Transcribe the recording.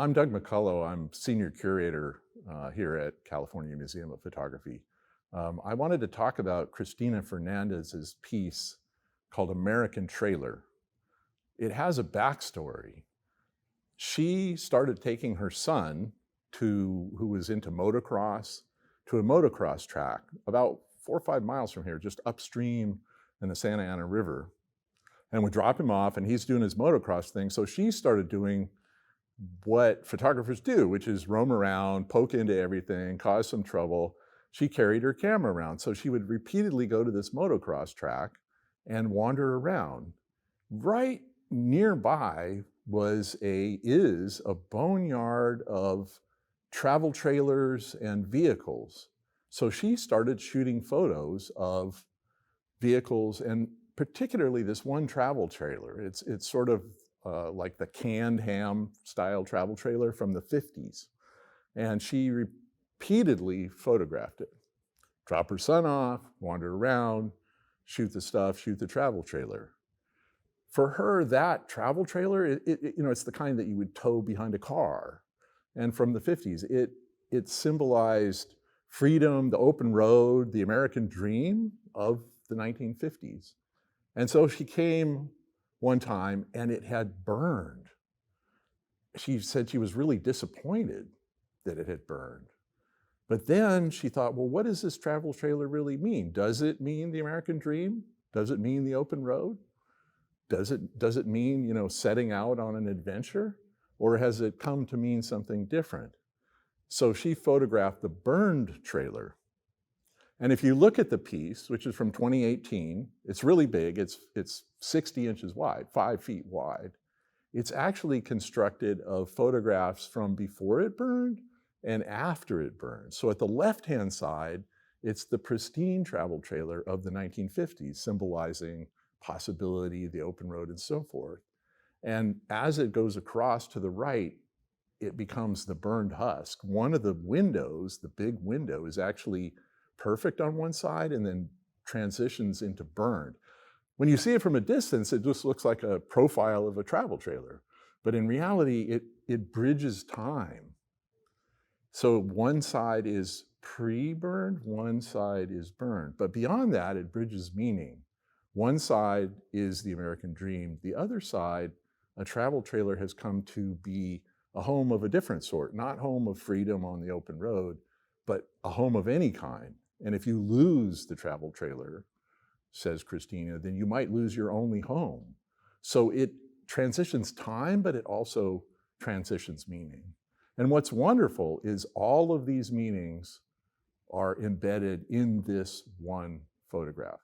I'm Doug McCulloh. I'm Senior Curator here at California Museum of Photography. I wanted to talk about Christina Fernandez's piece called American Trailer. It has a backstory. She started taking her son, who was into motocross, to a motocross track about 4 or 5 miles from here, just upstream in the Santa Ana River, and would drop him off, and he's doing his motocross thing. So she started doing what photographers do, which is roam around, poke into everything, cause some trouble. She carried her camera around. So she would repeatedly go to this motocross track and wander around. Right nearby is a boneyard of travel trailers and vehicles. So she started shooting photos of vehicles, and particularly this one travel trailer. It's sort of like the canned ham style travel trailer from the 50s. And she repeatedly photographed it. Drop her son off, wander around, shoot the stuff, shoot the travel trailer. For her, that travel trailer, it's the kind that you would tow behind a car. And from the 50s, it symbolized freedom, the open road, the American dream of the 1950s. And so she came one time and it had burned. She said she was really disappointed that it had burned. But then she thought, well, what does this travel trailer really mean? Does it mean the American dream? Does it mean the open road? Does it mean, setting out on an adventure? Or has it come to mean something different? So she photographed the burned trailer. And if you look at the piece, which is from 2018, it's really big. It's 60 inches wide, 5 feet wide. It's actually constructed of photographs from before it burned and after it burned. So at the left-hand side, it's the pristine travel trailer of the 1950s, symbolizing possibility, the open road, and so forth. And as it goes across to the right, it becomes the burned husk. One of the windows, the big window, is actually perfect on one side and then transitions into burned. When you see it from a distance, it just looks like a profile of a travel trailer. But in reality, it bridges time. So one side is pre-burned, one side is burned. But beyond that, it bridges meaning. One side is the American dream. The other side, a travel trailer has come to be a home of a different sort, not home of freedom on the open road, but a home of any kind. And if you lose the travel trailer, says Christina, then you might lose your only home. So it transitions time, but it also transitions meaning. And what's wonderful is all of these meanings are embedded in this one photograph.